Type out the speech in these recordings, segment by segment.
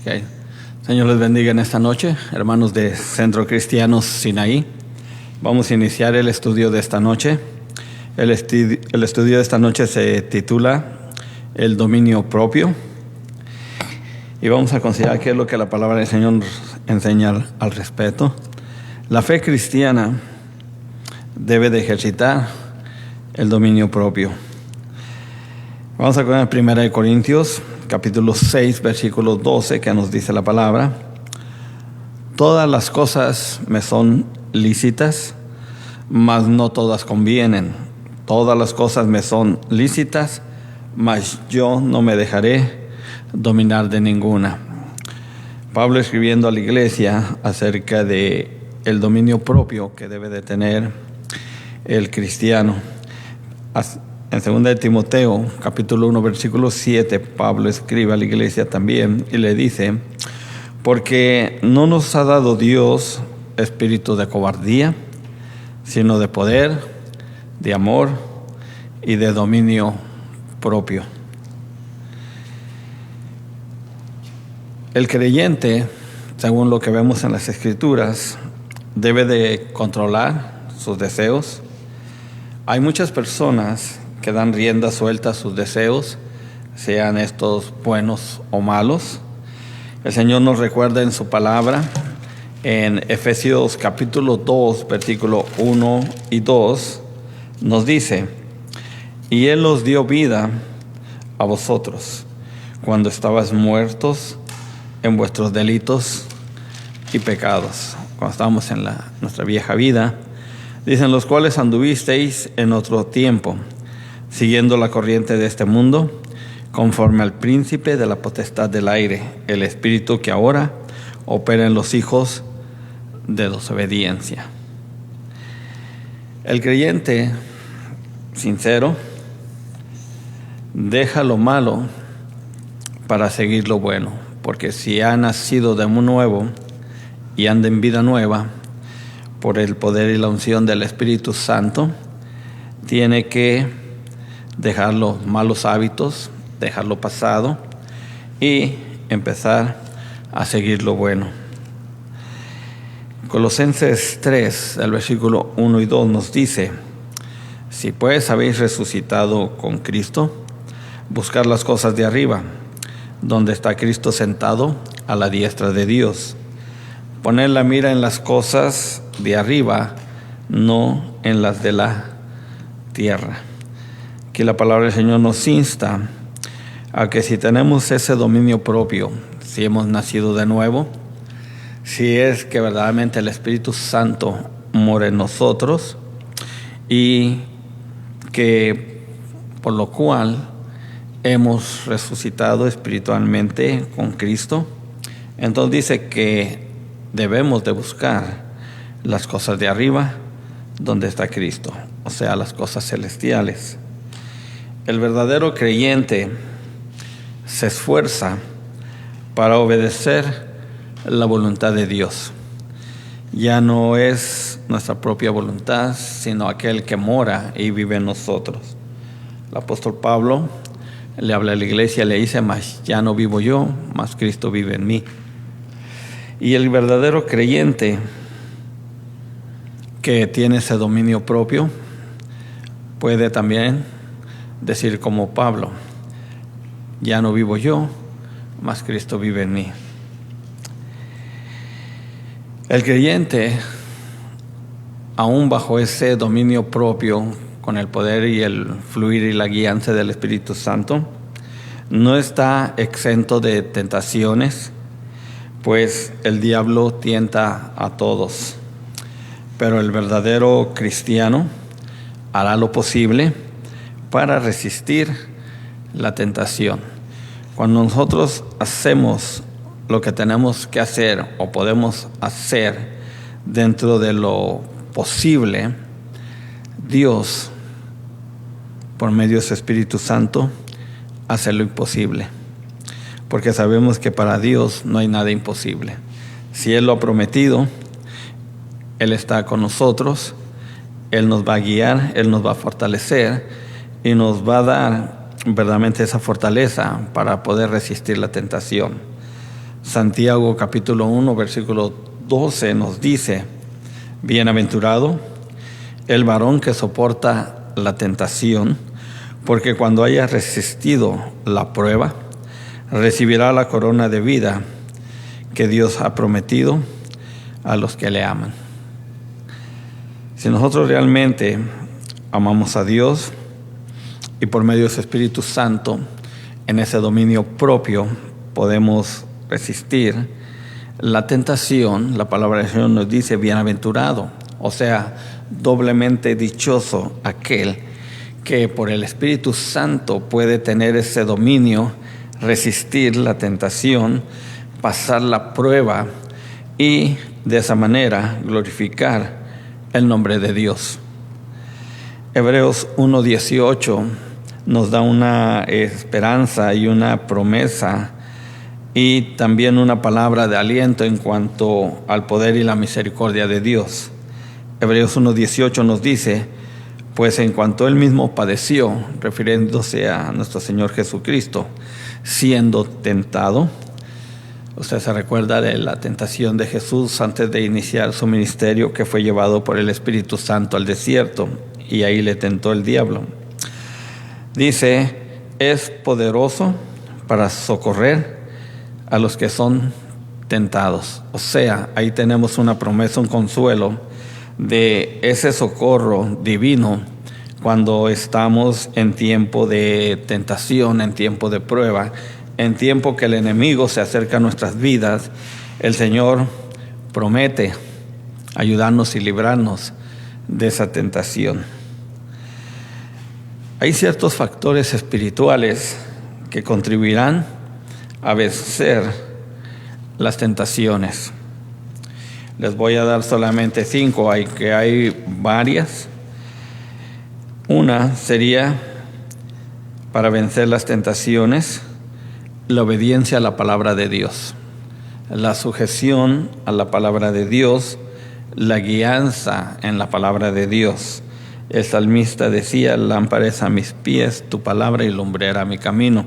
Okay. Señor les bendiga en esta noche, hermanos de Centro Cristianos Sinaí. Vamos a iniciar el estudio de esta noche. El estudio de esta noche se titula El dominio propio. Y vamos a considerar qué es lo que la palabra del Señor enseña al respecto. La fe cristiana debe de ejercitar el dominio propio. Vamos a ver en 1 Corintios, capítulo 6, versículo 12, que nos dice la palabra: todas las cosas me son lícitas, mas no todas convienen. Todas las cosas me son lícitas, mas yo no me dejaré dominar de ninguna. Pablo escribiendo a la iglesia acerca de el dominio propio que debe de tener el cristiano. En 2 de Timoteo, capítulo 1, versículo 7, Pablo escribe a la iglesia también y le dice: porque no nos ha dado Dios espíritu de cobardía, sino de poder, de amor y de dominio propio. El creyente, según lo que vemos en las Escrituras, debe de controlar sus deseos. Hay muchas personas que dan rienda suelta a sus deseos, sean estos buenos o malos. El Señor nos recuerda en su palabra, en Efesios capítulo 2, versículo 1 y 2, nos dice: y Él os dio vida a vosotros, cuando estabais muertos en vuestros delitos y pecados. Cuando estábamos en nuestra vieja vida, dicen, los cuales anduvisteis en otro tiempo, siguiendo la corriente de este mundo, conforme al príncipe de la potestad del aire, el espíritu que ahora opera en los hijos de desobediencia. El creyente sincero deja lo malo para seguir lo bueno, porque si ha nacido de nuevo y anda en vida nueva por el poder y la unción del Espíritu Santo, tiene que dejar los malos hábitos, dejar lo pasado y empezar a seguir lo bueno. Colosenses 3, el versículo 1 y 2 nos dice: si pues habéis resucitado con Cristo, buscar las cosas de arriba, donde está Cristo sentado a la diestra de Dios. Poned la mira en las cosas de arriba, no en las de la tierra. Aquí la palabra del Señor nos insta a que si tenemos ese dominio propio, si hemos nacido de nuevo, si es que verdaderamente el Espíritu Santo mora en nosotros, y que por lo cual hemos resucitado espiritualmente con Cristo, entonces dice que debemos de buscar las cosas de arriba, donde está Cristo, o sea, las cosas celestiales. El verdadero creyente se esfuerza para obedecer la voluntad de Dios. Ya no es nuestra propia voluntad, sino aquel que mora y vive en nosotros. El apóstol Pablo le habla a la iglesia, le dice: mas ya no vivo yo, mas Cristo vive en mí. Y el verdadero creyente que tiene ese dominio propio puede también decir como Pablo: ya no vivo yo, mas Cristo vive en mí. El creyente, aún bajo ese dominio propio, con el poder y el fluir y la guianza del Espíritu Santo, no está exento de tentaciones, pues el diablo tienta a todos. Pero el verdadero cristiano hará lo posible para resistir la tentación. Cuando nosotros hacemos lo que tenemos que hacer o podemos hacer dentro de lo posible, Dios, por medio de su Espíritu Santo, hace lo imposible. Porque sabemos que para Dios no hay nada imposible. Si Él lo ha prometido, Él está con nosotros, Él nos va a guiar, Él nos va a fortalecer y nos va a dar verdaderamente esa fortaleza para poder resistir la tentación. Santiago capítulo 1, versículo 12 nos dice: bienaventurado el varón que soporta la tentación, porque cuando haya resistido la prueba, recibirá la corona de vida que Dios ha prometido a los que le aman. Si nosotros realmente amamos a Dios y por medio de su Espíritu Santo, en ese dominio propio podemos resistir la tentación, la palabra del Señor nos dice bienaventurado, o sea, doblemente dichoso aquel que por el Espíritu Santo puede tener ese dominio, resistir la tentación, pasar la prueba y de esa manera glorificar el nombre de Dios. Hebreos 1:18 nos da una esperanza y una promesa y también una palabra de aliento en cuanto al poder y la misericordia de Dios. Hebreos 1:18 nos dice: pues en cuanto Él mismo padeció, refiriéndose a nuestro Señor Jesucristo, siendo tentado. Usted se recuerda de la tentación de Jesús antes de iniciar su ministerio, que fue llevado por el Espíritu Santo al desierto y ahí le tentó el diablo. Dice: es poderoso para socorrer a los que son tentados. O sea, ahí tenemos una promesa, un consuelo de ese socorro divino cuando estamos en tiempo de tentación, en tiempo de prueba, en tiempo que el enemigo se acerca a nuestras vidas. El Señor promete ayudarnos y librarnos de esa tentación. Hay ciertos factores espirituales que contribuirán a vencer las tentaciones. Les voy a dar solamente 5, hay varias. Una sería, para vencer las tentaciones, la obediencia a la palabra de Dios, la sujeción a la palabra de Dios, la guianza en la palabra de Dios. El salmista decía: lámpara es a mis pies tu palabra y lumbrera mi camino.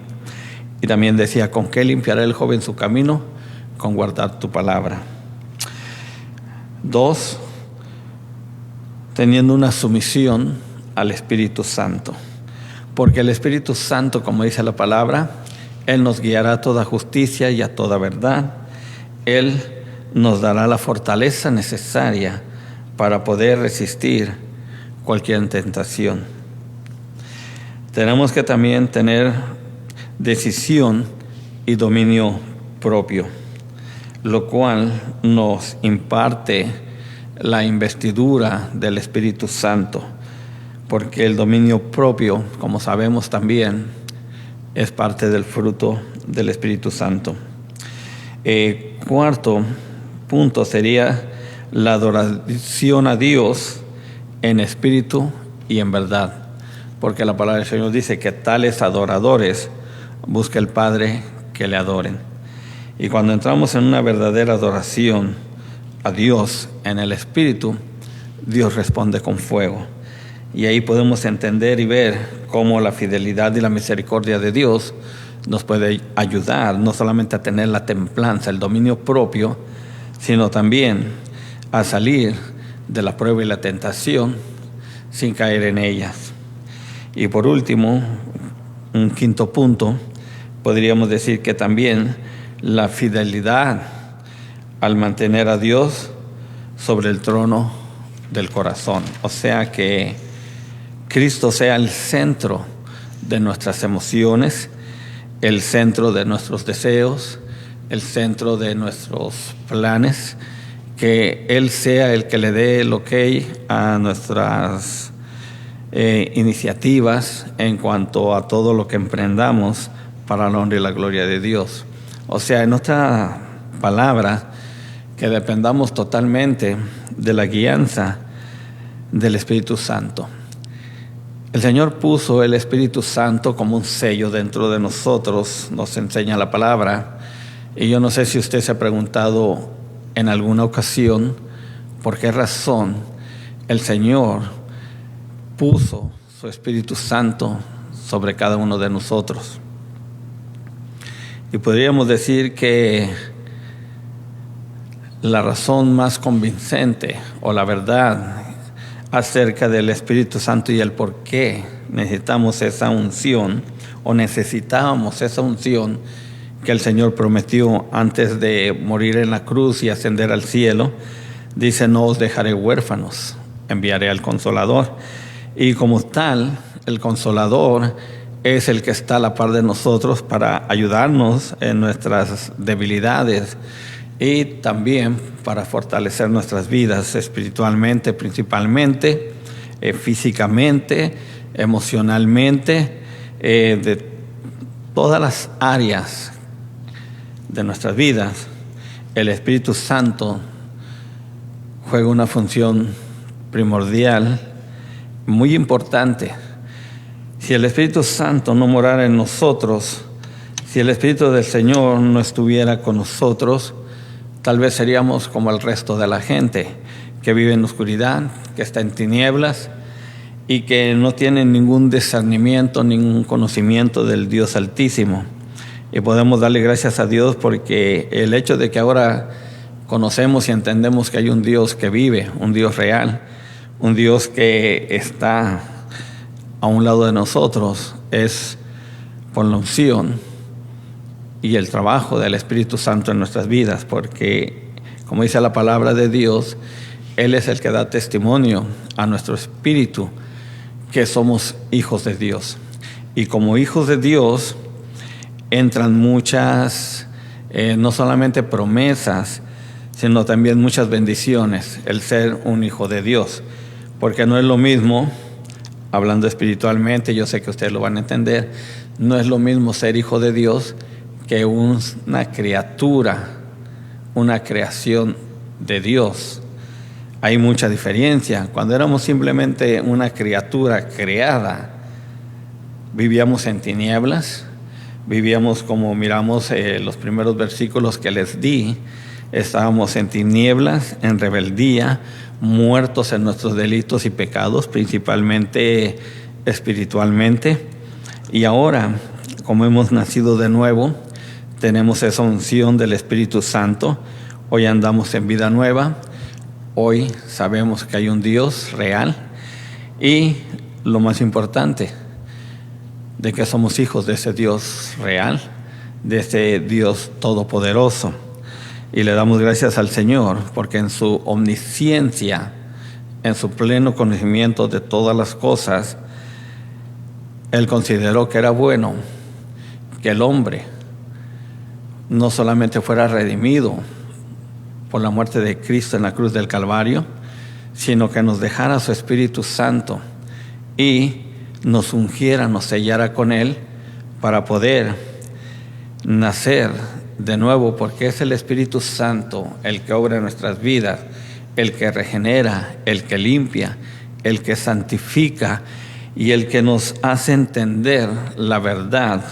Y también decía: ¿con qué limpiará el joven su camino? Con guardar tu palabra. 2, teniendo una sumisión al Espíritu Santo. Porque el Espíritu Santo, como dice la palabra, Él nos guiará a toda justicia y a toda verdad. Él nos dará la fortaleza necesaria para poder resistir cualquier tentación. Tenemos que también tener decisión y dominio propio, lo cual nos imparte la investidura del Espíritu Santo, porque el dominio propio, como sabemos también, es parte del fruto del Espíritu Santo. 4 punto sería la adoración a Dios en espíritu y en verdad, porque la palabra del Señor dice que tales adoradores busca el Padre que le adoren. Y cuando entramos en una verdadera adoración a Dios en el Espíritu, Dios responde con fuego. Y ahí podemos entender y ver cómo la fidelidad y la misericordia de Dios nos puede ayudar no solamente a tener la templanza, el dominio propio, sino también a salir de la prueba y la tentación sin caer en ellas. Y por último, un 5 punto, podríamos decir que también la fidelidad al mantener a Dios sobre el trono del corazón. O sea, que Cristo sea el centro de nuestras emociones, el centro de nuestros deseos, el centro de nuestros planes, que Él sea el que le dé el ok a nuestras iniciativas en cuanto a todo lo que emprendamos para la honra y la gloria de Dios. O sea, en otra palabra, que dependamos totalmente de la guianza del Espíritu Santo. El Señor puso el Espíritu Santo como un sello dentro de nosotros, nos enseña la palabra. Y yo no sé si usted se ha preguntado en alguna ocasión por qué razón el Señor puso su Espíritu Santo sobre cada uno de nosotros. Y podríamos decir que la razón más convincente o la verdad acerca del Espíritu Santo y el por qué necesitamos esa unción o necesitábamos esa unción que el Señor prometió antes de morir en la cruz y ascender al cielo. Dice: no os dejaré huérfanos, enviaré al Consolador. Y como tal, el Consolador es el que está a la par de nosotros para ayudarnos en nuestras debilidades y también para fortalecer nuestras vidas espiritualmente, principalmente, físicamente, emocionalmente, de todas las áreas de nuestras vidas. El Espíritu Santo juega una función primordial, muy importante. Si el Espíritu Santo no morara en nosotros, si el Espíritu del Señor no estuviera con nosotros, tal vez seríamos como el resto de la gente que vive en oscuridad, que está en tinieblas y que no tiene ningún discernimiento, ningún conocimiento del Dios Altísimo. Y podemos darle gracias a Dios porque el hecho de que ahora conocemos y entendemos que hay un Dios que vive, un Dios real, un Dios que está a un lado de nosotros, es por la unción y el trabajo del Espíritu Santo en nuestras vidas, porque, como dice la palabra de Dios, Él es el que da testimonio a nuestro espíritu que somos hijos de Dios. Y como hijos de Dios entran muchas, no solamente promesas, sino también muchas bendiciones, el ser un hijo de Dios. Porque no es lo mismo, hablando espiritualmente, yo sé que ustedes lo van a entender, no es lo mismo ser hijo de Dios que una criatura, una creación de Dios. Hay mucha diferencia. Cuando éramos simplemente una criatura creada, vivíamos en tinieblas, vivíamos como miramos los primeros versículos que les di, estábamos en tinieblas, en rebeldía, muertos en nuestros delitos y pecados, principalmente espiritualmente. Y ahora, como hemos nacido de nuevo, tenemos esa unción del Espíritu Santo. Hoy andamos en vida nueva. Hoy sabemos que hay un Dios real. Y lo más importante, de que somos hijos de ese Dios real, de ese Dios todopoderoso. Y le damos gracias al Señor porque en su omnisciencia, en su pleno conocimiento de todas las cosas, Él consideró que era bueno que el hombre no solamente fuera redimido por la muerte de Cristo en la cruz del Calvario, sino que nos dejara su Espíritu Santo y nos ungiera, nos sellara con Él para poder nacer de nuevo, porque es el Espíritu Santo el que obra en nuestras vidas, el que regenera, el que limpia, el que santifica y el que nos hace entender la verdad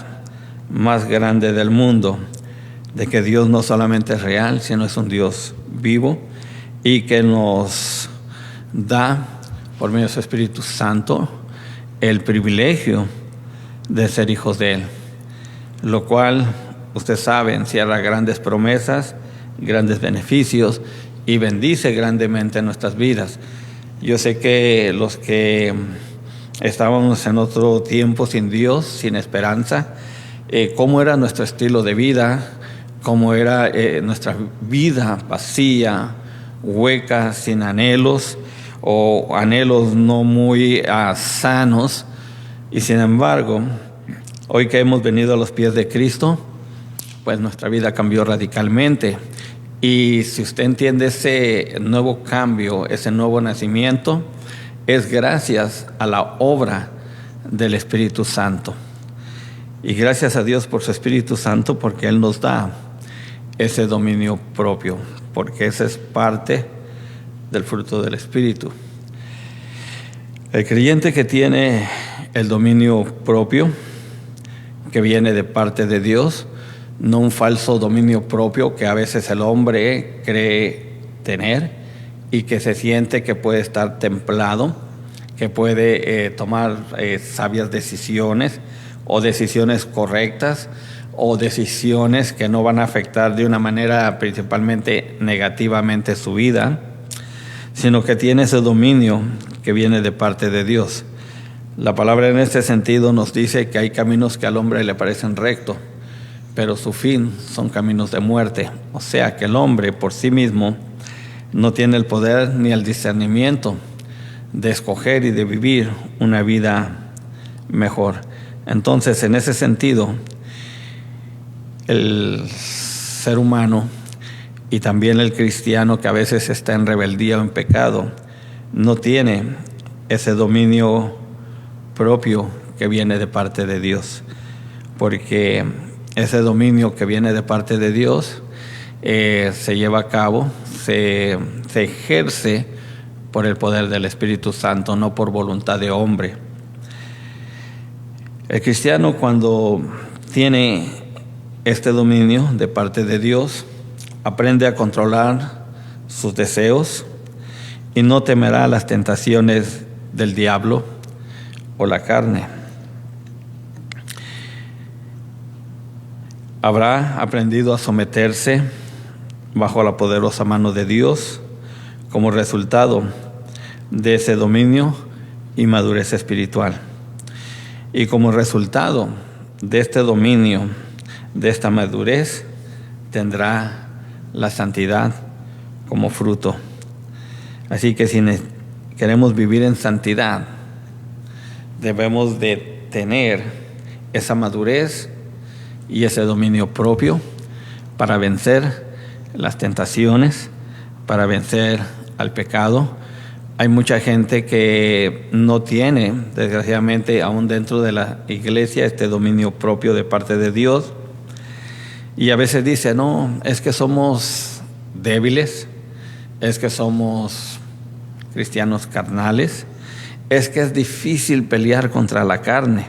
más grande del mundo, de que Dios no solamente es real, sino es un Dios vivo y que nos da, por medio de su Espíritu Santo, el privilegio de ser hijos de Él, lo cual, usted sabe, encierra grandes promesas, grandes beneficios y bendice grandemente nuestras vidas. Yo sé que los que estábamos en otro tiempo sin Dios, sin esperanza, cómo era nuestro estilo de vida, cómo era nuestra vida vacía, hueca, sin anhelos o anhelos no muy sanos. Y sin embargo, hoy que hemos venido a los pies de Cristo, pues nuestra vida cambió radicalmente. Y si usted entiende ese nuevo cambio, ese nuevo nacimiento, es gracias a la obra del Espíritu Santo. Y gracias a Dios por su Espíritu Santo, porque Él nos da ese dominio propio, porque esa es parte del fruto del Espíritu. El creyente que tiene el dominio propio, que viene de parte de Dios, no un falso dominio propio que a veces el hombre cree tener y que se siente que puede estar templado, que puede tomar sabias decisiones o decisiones correctas o decisiones que no van a afectar de una manera principalmente negativamente su vida, sino que tiene ese dominio que viene de parte de Dios. La palabra en este sentido nos dice que hay caminos que al hombre le parecen rectos, pero su fin son caminos de muerte. O sea que el hombre por sí mismo no tiene el poder ni el discernimiento de escoger y de vivir una vida mejor. Entonces, en ese sentido, el ser humano y también el cristiano que a veces está en rebeldía o en pecado, no tiene ese dominio propio que viene de parte de Dios, porque ese dominio que viene de parte de Dios se lleva a cabo, se ejerce por el poder del Espíritu Santo, no por voluntad de hombre. El cristiano, cuando tiene este dominio de parte de Dios, aprende a controlar sus deseos y no temerá las tentaciones del diablo o la carne. Habrá aprendido a someterse bajo la poderosa mano de Dios como resultado de ese dominio y madurez espiritual. Y como resultado de este dominio, de esta madurez, tendrá la santidad como fruto. Así que si queremos vivir en santidad, debemos de tener esa madurez y ese dominio propio para vencer las tentaciones, para vencer al pecado. Hay mucha gente que no tiene, desgraciadamente, aún dentro de la iglesia, este dominio propio de parte de Dios. Y a veces dice, no, es que somos débiles, es que somos cristianos carnales, es que es difícil pelear contra la carne.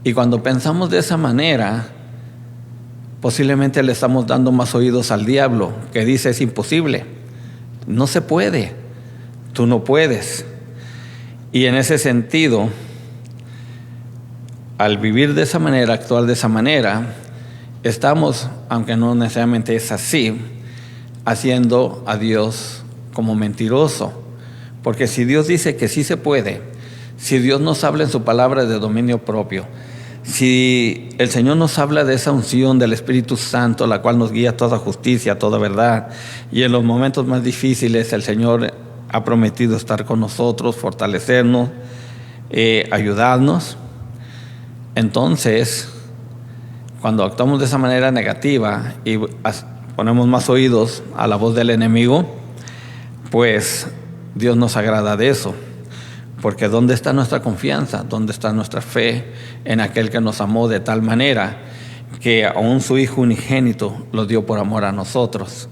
Y cuando pensamos de esa manera, posiblemente le estamos dando más oídos al diablo, que dice es imposible, no se puede, tú no puedes. Y en ese sentido, al vivir de esa manera, actuar de esa manera, estamos, aunque no necesariamente es así, haciendo a Dios como mentiroso. Porque si Dios dice que sí se puede, si Dios nos habla en su palabra de dominio propio, si el Señor nos habla de esa unción del Espíritu Santo, la cual nos guía a toda justicia, a toda verdad, y en los momentos más difíciles el Señor ha prometido estar con nosotros, fortalecernos, ayudarnos, entonces, cuando actuamos de esa manera negativa y ponemos más oídos a la voz del enemigo, pues Dios nos agrada de eso. Porque ¿dónde está nuestra confianza? ¿Dónde está nuestra fe en aquel que nos amó de tal manera que aún su Hijo unigénito lo dio por amor a nosotros?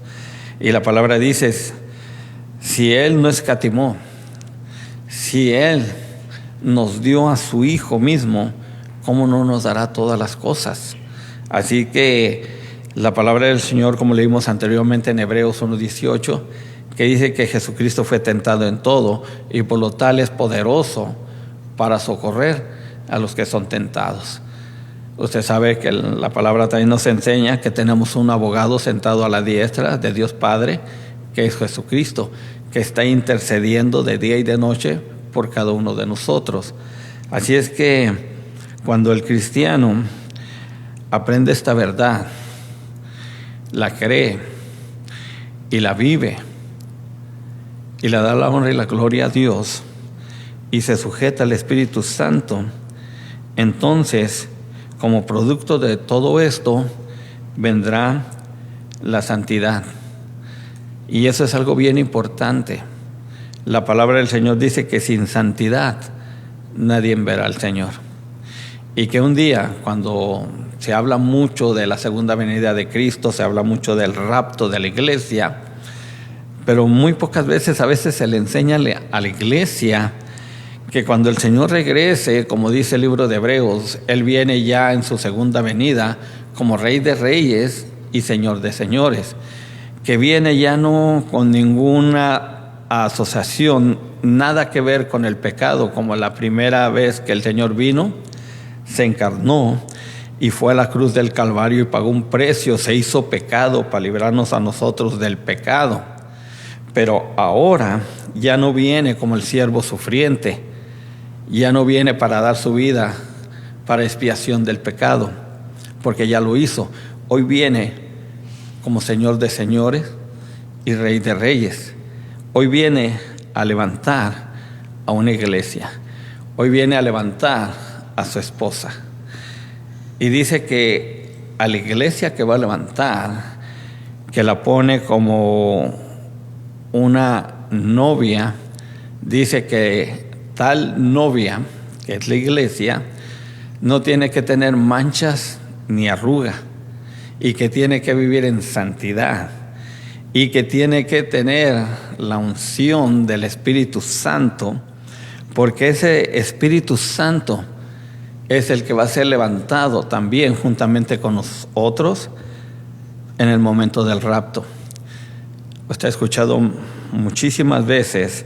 Y la palabra dice, si Él no escatimó, si Él nos dio a su Hijo mismo, ¿cómo no nos dará todas las cosas? Así que la palabra del Señor, como leímos anteriormente en Hebreos 1:18, que dice que Jesucristo fue tentado en todo y por lo tal es poderoso para socorrer a los que son tentados. Usted sabe que la palabra también nos enseña que tenemos un abogado sentado a la diestra de Dios Padre, que es Jesucristo, que está intercediendo de día y de noche por cada uno de nosotros. Así es que cuando el cristiano aprende esta verdad, la cree y la vive, y le da la honra y la gloria a Dios y se sujeta al Espíritu Santo, entonces, como producto de todo esto, vendrá la santidad. Y eso es algo bien importante. La palabra del Señor dice que sin santidad nadie verá al Señor. Y que un día, cuando se habla mucho de la segunda venida de Cristo, se habla mucho del rapto de la iglesia, pero muy pocas veces, a veces se le enseña a la iglesia que cuando el Señor regrese, como dice el libro de Hebreos, Él viene ya en su segunda venida como Rey de Reyes y Señor de Señores, que viene ya no con ninguna asociación, nada que ver con el pecado, como la primera vez que el Señor vino, se encarnó y fue a la cruz del Calvario y pagó un precio, se hizo pecado para librarnos a nosotros del pecado. Pero ahora ya no viene como el siervo sufriente, ya no viene para dar su vida para expiación del pecado, porque ya lo hizo. Hoy viene como Señor de señores y Rey de reyes. Hoy viene a levantar a una iglesia. Hoy viene a levantar a su esposa. Y dice que a la iglesia que va a levantar, que la pone como una novia, dice que tal novia, que es la iglesia, no tiene que tener manchas ni arruga, y que tiene que vivir en santidad, y que tiene que tener la unción del Espíritu Santo, porque ese Espíritu Santo es el que va a ser levantado también juntamente con nosotros en el momento del rapto. Usted ha escuchado muchísimas veces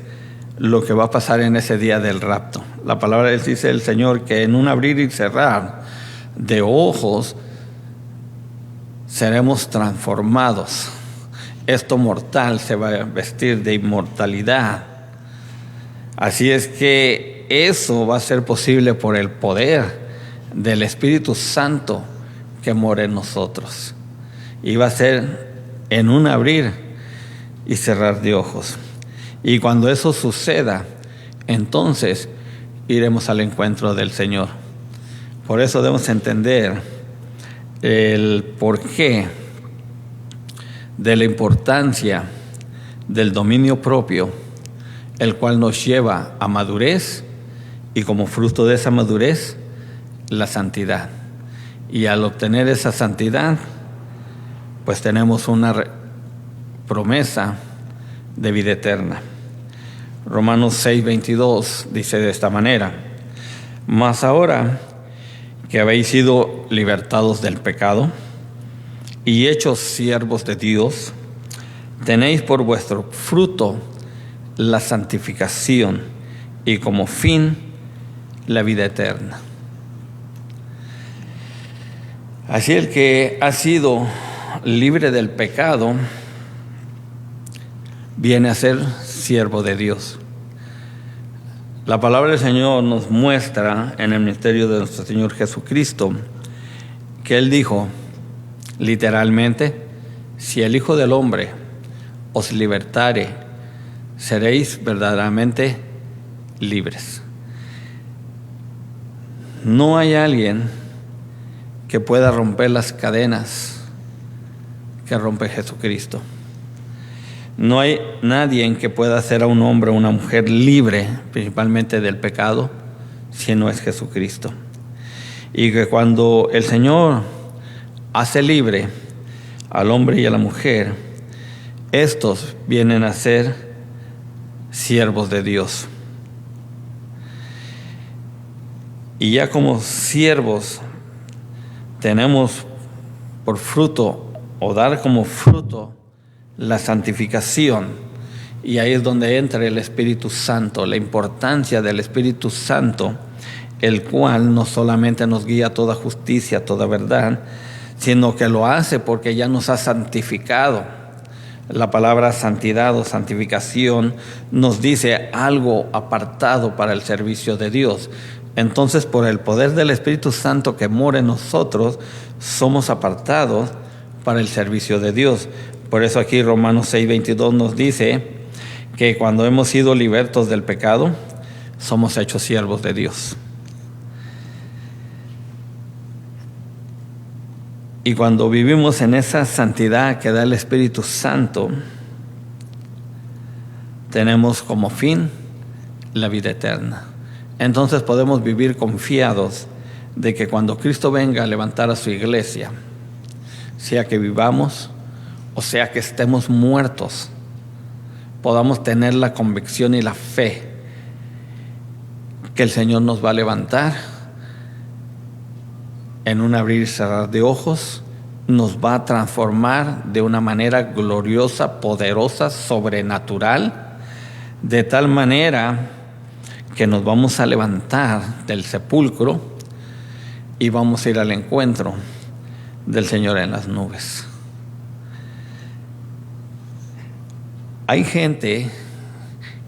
lo que va a pasar en ese día del rapto. La palabra dice el Señor que en un abrir y cerrar de ojos seremos transformados. Esto mortal se va a vestir de inmortalidad. Así es que eso va a ser posible por el poder del Espíritu Santo que mora en nosotros. Y va a ser en un abrir y cerrar de ojos. Y cuando eso suceda, entonces iremos al encuentro del Señor. Por eso debemos entender el porqué de la importancia del dominio propio, el cual nos lleva a madurez, y como fruto de esa madurez, la santidad. Y al obtener esa santidad, pues tenemos una promesa de vida eterna. Romanos 6:22 dice de esta manera: mas ahora que habéis sido libertados del pecado y hechos siervos de Dios, tenéis por vuestro fruto la santificación y como fin la vida eterna. Así el que ha sido libre del pecado viene a ser siervo de Dios. La palabra del Señor nos muestra en el ministerio de nuestro Señor Jesucristo que Él dijo literalmente: si el Hijo del Hombre os libertare, seréis verdaderamente libres. No hay alguien que pueda romper las cadenas que rompe Jesucristo. No hay nadie en que pueda hacer a un hombre o una mujer libre, principalmente del pecado, si no es Jesucristo. Y que cuando el Señor hace libre al hombre y a la mujer, estos vienen a ser siervos de Dios. Y ya como siervos tenemos por fruto, o dar como fruto, la santificación. Y ahí es donde entra el Espíritu Santo, la importancia del Espíritu Santo, el cual no solamente nos guía a toda justicia, a toda verdad, sino que lo hace porque ya nos ha santificado. La palabra santidad o santificación nos dice algo apartado para el servicio de Dios. Entonces, por el poder del Espíritu Santo que mora en nosotros, somos apartados para el servicio de Dios. Por eso aquí Romanos 6:22 nos dice que cuando hemos sido libertos del pecado, somos hechos siervos de Dios. Y cuando vivimos en esa santidad que da el Espíritu Santo, tenemos como fin la vida eterna. Entonces podemos vivir confiados de que cuando Cristo venga a levantar a su iglesia, sea que vivamos o sea que estemos muertos, podamos tener la convicción y la fe que el Señor nos va a levantar en un abrir y cerrar de ojos, nos va a transformar de una manera gloriosa, poderosa, sobrenatural, de tal manera que nos vamos a levantar del sepulcro y vamos a ir al encuentro del Señor en las nubes. Hay gente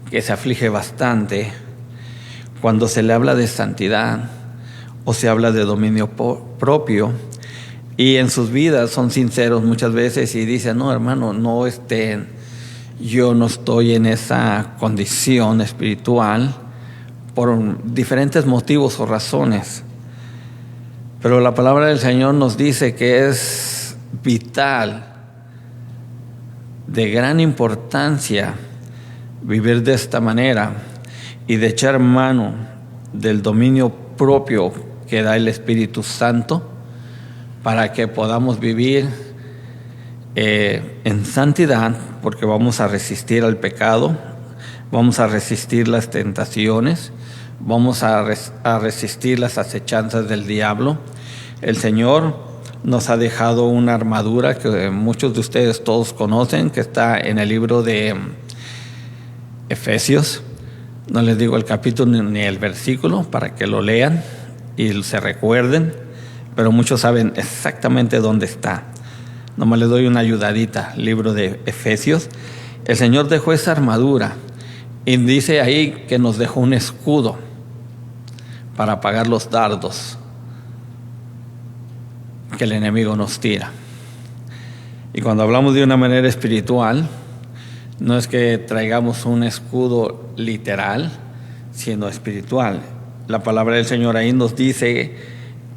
que se aflige bastante cuando se le habla de santidad o se habla de dominio propio, y en sus vidas son sinceros muchas veces y dicen: no, hermano, yo no estoy en esa condición espiritual por diferentes motivos o razones. Pero la palabra del Señor nos dice que es vital, de gran importancia, vivir de esta manera y de echar mano del dominio propio que da el Espíritu Santo para que podamos vivir en santidad, porque vamos a resistir al pecado, vamos a resistir las tentaciones, vamos a resistir las acechanzas del diablo. El Señor nos ha dejado una armadura que muchos de ustedes todos conocen, que está en el libro de Efesios. No les digo el capítulo ni el versículo para que lo lean y se recuerden, pero muchos saben exactamente dónde está. Nomás les doy una ayudadita. Libro de Efesios. El Señor dejó esa armadura y dice ahí que nos dejó un escudo para apagar los dardos que el enemigo nos tira. Y cuando hablamos de una manera espiritual, no es que traigamos un escudo literal, sino espiritual. La palabra del Señor ahí nos dice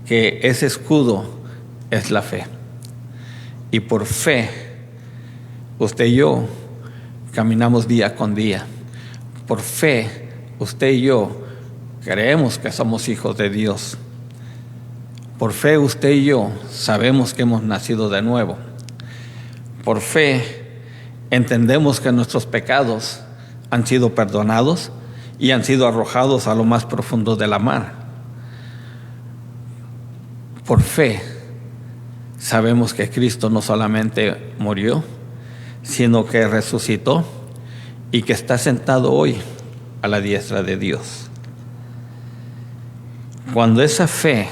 que ese escudo es la fe. Y por fe, usted y yo caminamos día con día. Por fe, usted y yo creemos que somos hijos de Dios. Por fe, usted y yo sabemos que hemos nacido de nuevo. Por fe, entendemos que nuestros pecados han sido perdonados y han sido arrojados a lo más profundo de la mar. Por fe, sabemos que Cristo no solamente murió, sino que resucitó y que está sentado hoy a la diestra de Dios. Cuando esa fe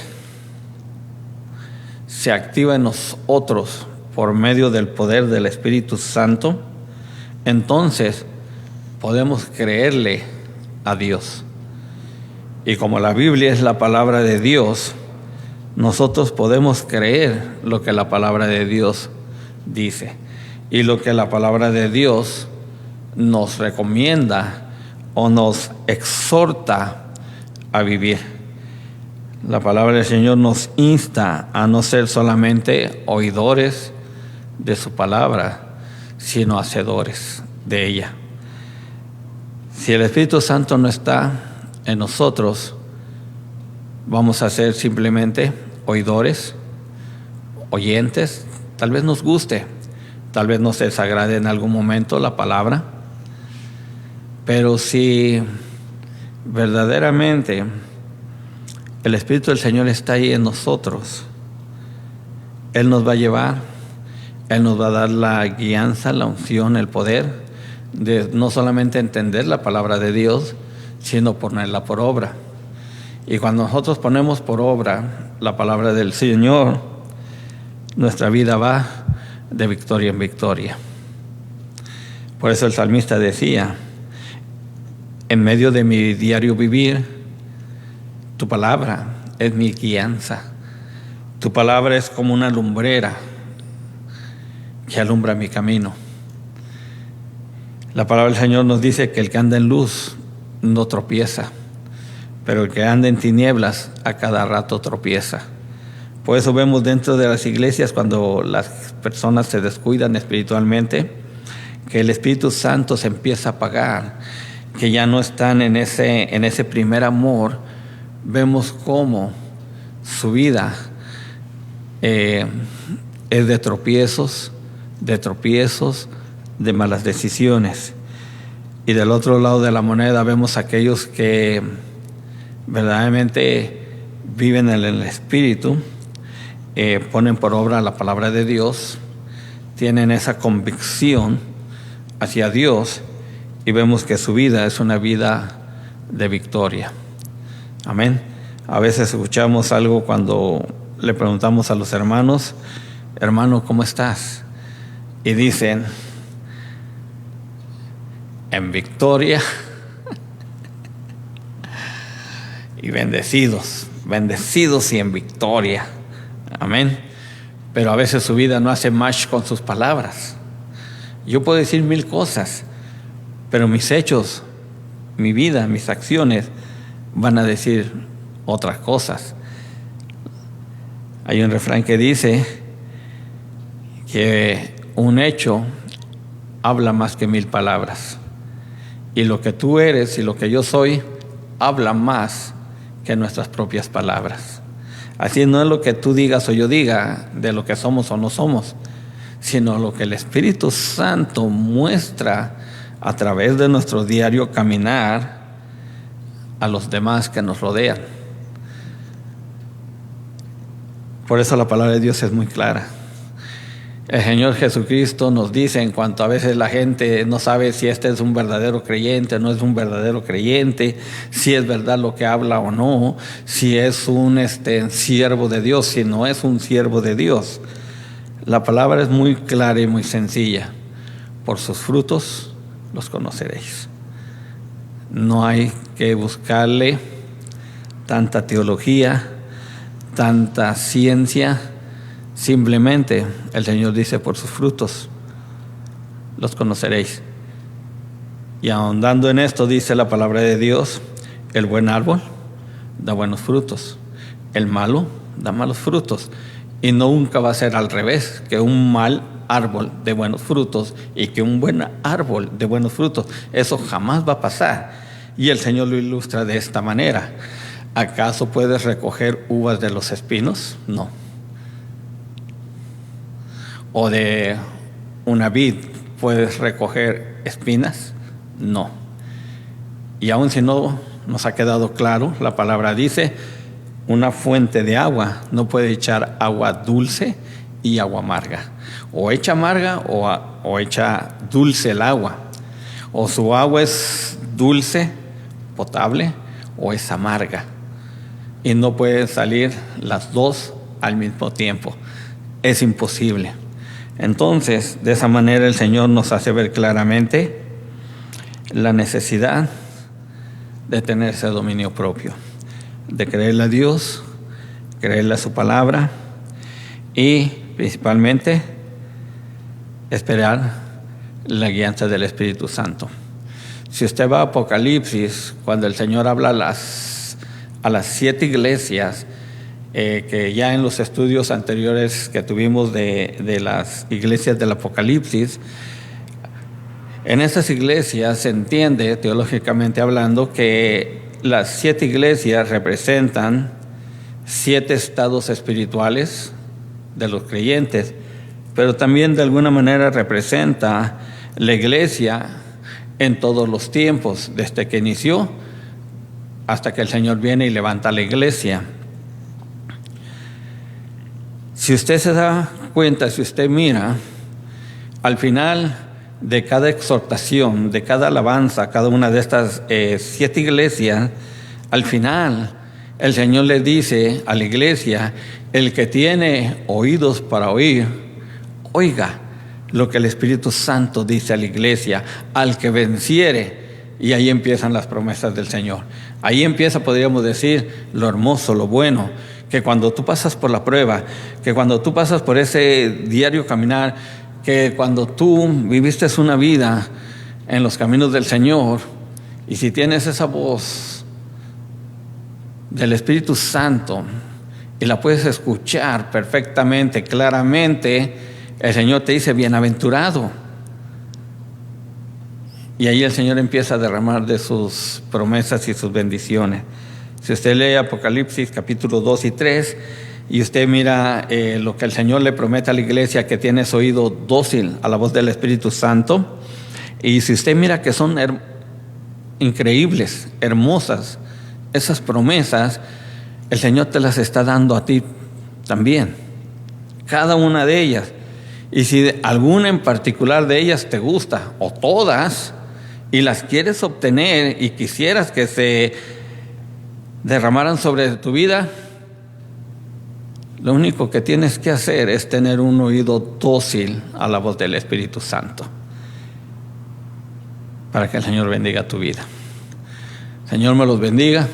se activa en nosotros por medio del poder del Espíritu Santo, entonces podemos creerle a Dios. Y como la Biblia es la palabra de Dios, nosotros podemos creer lo que la palabra de Dios dice y lo que la palabra de Dios nos recomienda o nos exhorta a vivir. La palabra del Señor nos insta a no ser solamente oidores de su palabra, sino hacedores de ella. Si el Espíritu Santo no está en nosotros, vamos a ser simplemente oidores, oyentes. Tal vez nos guste, tal vez nos desagrade en algún momento la palabra, pero si verdaderamente el Espíritu del Señor está ahí en nosotros, Él nos va a llevar, Él nos va a dar la guianza, la unción, el poder de no solamente entender la palabra de Dios, sino ponerla por obra. Y cuando nosotros ponemos por obra la palabra del Señor, nuestra vida va de victoria en victoria. Por eso el salmista decía: en medio de mi diario vivir, tu palabra es mi guianza. Tu palabra es como una lumbrera que alumbra mi camino. La palabra del Señor nos dice que el que anda en luz no tropieza, pero el que anda en tinieblas a cada rato tropieza. Por eso vemos dentro de las iglesias, cuando las personas se descuidan espiritualmente, que el Espíritu Santo se empieza a apagar, que ya no están en ese primer amor. Vemos cómo su vida es de tropiezos, de malas decisiones. Y del otro lado de la moneda vemos aquellos que verdaderamente viven en el Espíritu, ponen por obra la palabra de Dios, tienen esa convicción hacia Dios, y vemos que su vida es una vida de victoria. Amén. A veces escuchamos algo cuando le preguntamos a los hermanos: hermano, ¿cómo estás? Y dicen: en victoria y bendecidos y en victoria. Amén. Pero a veces su vida no hace match con sus palabras. Yo puedo decir 1000 cosas, pero mis hechos, mi vida, mis acciones van a decir otras cosas. Hay un refrán que dice que un hecho habla más que 1000 palabras. Y lo que tú eres y lo que yo soy habla más que nuestras propias palabras. Así no es lo que tú digas o yo diga de lo que somos o no somos, sino lo que el Espíritu Santo muestra a través de nuestro diario caminar a los demás que nos rodean. Por eso la palabra de Dios es muy clara. El Señor Jesucristo nos dice, en cuanto a veces la gente no sabe si este es un verdadero creyente, no es un verdadero creyente, si es verdad lo que habla o no, si es un siervo de Dios, si no es un siervo de Dios. La palabra es muy clara y muy sencilla: por sus frutos los conoceréis. No hay que buscarle tanta teología, tanta ciencia. Simplemente el Señor dice: por sus frutos los conoceréis. Y ahondando en esto, dice la palabra de Dios: el buen árbol da buenos frutos, el malo da malos frutos. Y nunca va a ser al revés, que un mal árbol de buenos frutos y que un buen árbol de buenos frutos. Eso jamás va a pasar. Y el Señor lo ilustra de esta manera: ¿acaso puedes recoger uvas de los espinos? No. ¿O de una vid puedes recoger espinas? No. Y aun si no nos ha quedado claro, la palabra dice: una fuente de agua no puede echar agua dulce y agua amarga. O echa amarga o echa dulce el agua. O su agua es dulce, potable, o es amarga. Y no pueden salir las dos al mismo tiempo. Es imposible. Entonces, de esa manera el Señor nos hace ver claramente la necesidad de tener ese dominio propio, de creerle a Dios, creerle a su palabra y principalmente esperar la guianza del Espíritu Santo. Si usted va a Apocalipsis, cuando el Señor habla a las 7 iglesias, que ya en los estudios anteriores que tuvimos de las iglesias del Apocalipsis, en esas iglesias se entiende, teológicamente hablando, que las 7 iglesias representan 7 estados espirituales de los creyentes, pero también de alguna manera representa la iglesia en todos los tiempos, desde que inició hasta que el Señor viene y levanta la iglesia. Si usted se da cuenta, si usted mira, al final de cada exhortación, de cada alabanza, cada una de estas 7 iglesias, al final el Señor le dice a la iglesia: el que tiene oídos para oír, oiga lo que el Espíritu Santo dice a la iglesia, al que venciere. Y ahí empiezan las promesas del Señor. Ahí empieza, podríamos decir, lo hermoso, lo bueno, que cuando tú pasas por la prueba, que cuando tú pasas por ese diario caminar, que cuando tú viviste una vida en los caminos del Señor, y si tienes esa voz del Espíritu Santo y la puedes escuchar perfectamente, claramente, el Señor te dice: bienaventurado. Y ahí el Señor empieza a derramar de sus promesas y sus bendiciones. Si usted lee Apocalipsis capítulo 2 y 3, y usted mira lo que el Señor le promete a la iglesia, que tiene su oído dócil a la voz del Espíritu Santo, y si usted mira que son increíbles, hermosas, esas promesas, el Señor te las está dando a ti también, cada una de ellas. Y si alguna en particular de ellas te gusta, o todas, y las quieres obtener y quisieras que se derramaran sobre tu vida, lo único que tienes que hacer es tener un oído dócil a la voz del Espíritu Santo para que el Señor bendiga tu vida. Señor me los bendiga.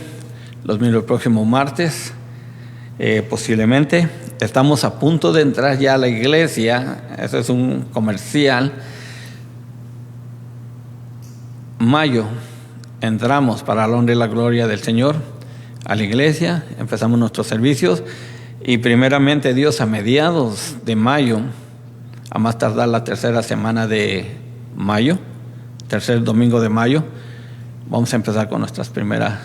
Los miro el próximo martes. Posiblemente estamos a punto de entrar ya a la iglesia. Eso es un comercial. Mayo entramos para la honra y la gloria del Señor a la iglesia, empezamos nuestros servicios y primeramente Dios a mediados de mayo, a más tardar la tercera semana de mayo, tercer domingo de mayo, vamos a empezar con nuestras primeras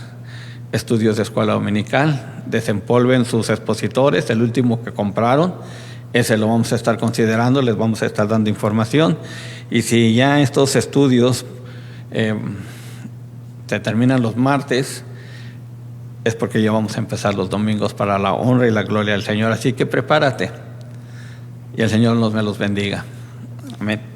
estudios de escuela dominical. Desempolven sus expositores, el último que compraron, ese lo vamos a estar considerando, les vamos a estar dando información. Y si ya estos estudios se terminan los martes, es porque ya vamos a empezar los domingos para la honra y la gloria del Señor. Así que prepárate y el Señor me los bendiga. Amén.